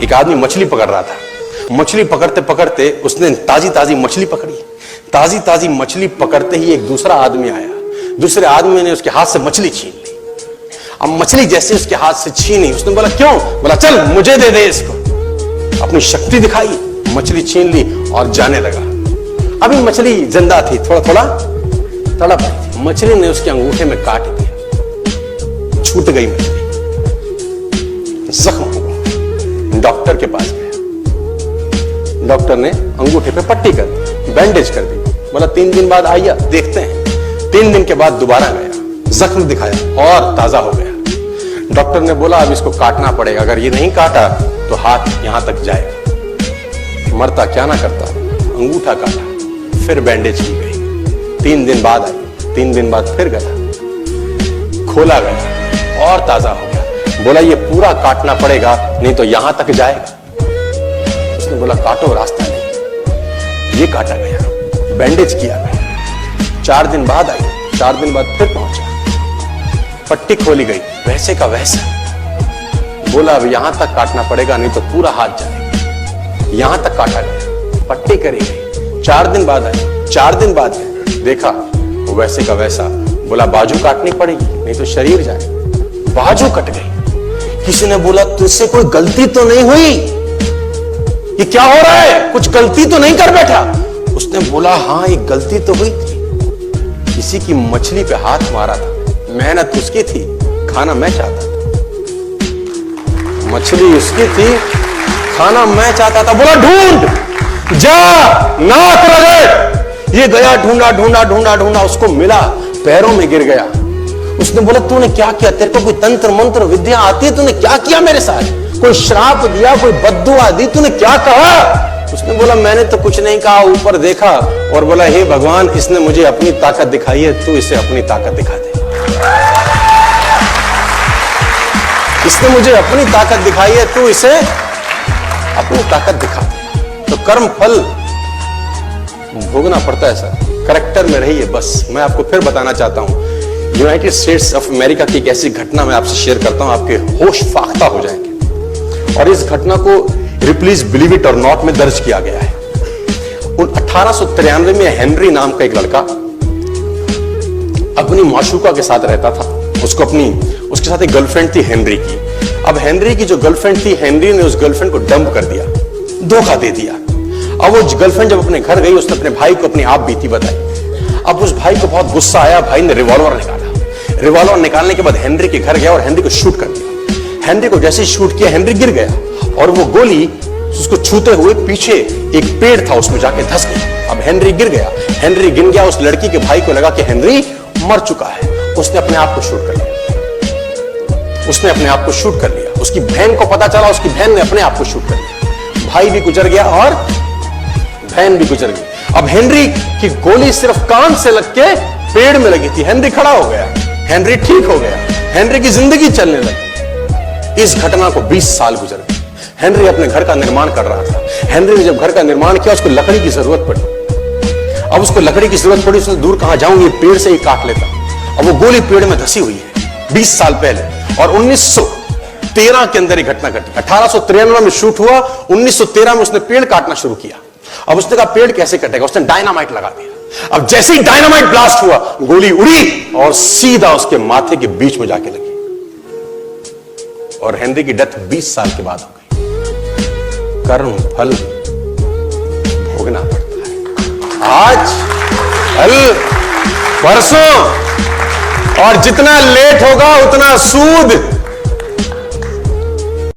एक आदमी मछली पकड़ रहा था। मछली पकड़ते पकड़ते उसने ताजी ताजी मछली पकड़ी। ताजी ताजी मछली पकड़ते ही एक दूसरा आदमी आया। दूसरे आदमी ने उसके हाथ से मछली छीन ली। अब मछली जैसे उसके हाथ से छीनी, उसने बोला क्यों? बोला चल मुझे दे दे इसको। अपनी शक्ति दिखाई, मछली छीन ली और जाने लगा। अभी मछली जिंदा थी, थोड़ा थोड़ा तड़प रही थी। मछली ने उसके अंगूठे में काट दिया, छूट गई मछली, जख्म हुआ। डॉक्टर के पास गया। डॉक्टर ने अंगूठे पे पट्टी कर दी, बैंडेज कर दी। बोला 3 दिन बाद आइए देखते हैं। 3 दिन के बाद दोबारा गया, जख्म दिखाया और ताजा हो गया। डॉक्टर ने बोला अब इसको काटना पड़ेगा, अगर ये नहीं काटा तो हाथ यहां तक जाएगा। मरता क्या ना करता, अंगूठा काटा, फिर बैंडेज की गई। 3 दिन बाद आई, 3 दिन बाद फिर गया, खोला गया और ताजा हो गया। बोला ये पूरा काटना पड़ेगा नहीं तो यहां तक जाएगा। उसने बोला काटो, रास्ता नहीं। ये काटा गया, बैंडेज किया गया। 4 दिन बाद आई, 4 दिन बाद फिर पहुंचा, पट्टी खोली गई, वैसे का वैसा। बोला अब यहां तक काटना पड़ेगा नहीं तो पूरा हाथ जाएगा। यहां तक काटा गया, पट्टी करी गई। 4 दिन बाद आई, 4 दिन बाद देखा वैसे का वैसा। बोला बाजू काटनी पड़ेगी नहीं तो शरीर जाए। बाजू कट गई। किसी ने बोला तुझसे कोई गलती तो नहीं हुई? ये क्या हो रहा है? कुछ गलती तो नहीं कर बैठा? उसने बोला हाँ एक गलती तो हुई थी। किसी की मछली पे हाथ मारा था, मेहनत उसकी थी, खाना मैं चाहता था। मछली उसकी थी, खाना मैं चाहता था। बोला ढूंढ, जा, नाक रगड़। ये गया, ढूंढा ढूंढा ढूंढा ढूंढा, उसको मिला, पैरों में गिर गया। उसने बोला तूने क्या किया? तेरे को कोई तंत्र मंत्र विद्या आती है? तूने क्या किया मेरे साथ? कोई श्राप दिया, कोई बद्दुआ दी? तूने क्या कहा? उसने बोला मैंने तो कुछ नहीं कहा, ऊपर देखा और बोला हे भगवान इसने मुझे अपनी ताकत दिखाई है, तू इसे अपनी ताकत दिखा दे। इसने मुझे अपनी ताकत दिखाई है, तू इसे अपनी ताकत दिखा दे। तो कर्म फल भोगना पड़ता है सर, करैक्टर में रहिए बस। मैं आपको फिर बताना चाहता हूं, यूनाइटेड स्टेट्स ऑफ अमेरिका की एक ऐसी घटना मैं आपसे शेयर करता हूं, आपके होश फाख्ता हो जाएंगे। और इस घटना को रिप्लीज बिलीव इट और नॉट में दर्ज किया गया है। 1893 में हेनरी नाम का एक लड़का अपनी माशूका के साथ रहता था। उसके साथ एक गर्लफ्रेंड थी हेनरी की। अब हेनरी की जो गर्लफ्रेंड थी, हेनरी ने उस गर्लफ्रेंड को डंप कर दिया, धोखा दे दिया। अब वो गर्लफ्रेंड जब अपने घर गई, उसने अपने भाई को अपनी आप बीती बताई। अब उस भाई को बहुत गुस्सा आया, भाई ने रिवॉल्वर निकाला। रिवॉल्वर निकालने के बाद हेनरी के घर गया और हेनरी को शूट कर दिया। हेनरी को जैसे ही शूट किया, हेनरी गिर गया और वो गोली उसको छूते हुए पीछे एक पेड़ था उसमें जाके धंस गई। अब हेनरी गिर गया, हेनरी गिर गया। उस लड़की के भाई को लगा कि हेनरी मर चुका है। उसने अपने आप को शूट कर लिया। उसने अपने आप को शूट कर लिया। उसकी बहन को पता चला, उसकी बहन ने अपने आप को शूट कर लिया। भाई भी गुजर गया और बहन भी गुजर गई। अब हेनरी की गोली सिर्फ कान से लग के पेड़ में लगी थी। हेनरी खड़ा हो गया, हेनरी ठीक हो गया, हेनरी की जिंदगी चलने लगी। इस घटना को 20 साल गुजर गए। हेनरी अपने घर का निर्माण कर रहा था। हेनरी ने जब घर का निर्माण किया, उसको लकड़ी की जरूरत पड़ी। अब उसको लकड़ी की जरूरत पड़ी, उसने दूर कहां जाऊं, ये पेड़ से ही काट लेता। अब वो गोली पेड़ में धसी हुई है 20 साल पहले। और 1913 के अंदर ये घटना घटी। 1893 में शूट हुआ, 1913 में उसने पेड़ काटना शुरू किया। अब उसने कहा पेड़ कैसे कटेगा? उसने डायनामाइट लगा दिया। अब जैसे ही डायनामाइट ब्लास्ट हुआ, गोली उड़ी और सीधा उसके माथे के बीच में जाके लगी और हेनरी की डेथ 20 साल के बाद हो गई। कर्म फल भोगना पड़ता है, आज कल परसों, और जितना लेट होगा उतना सूद।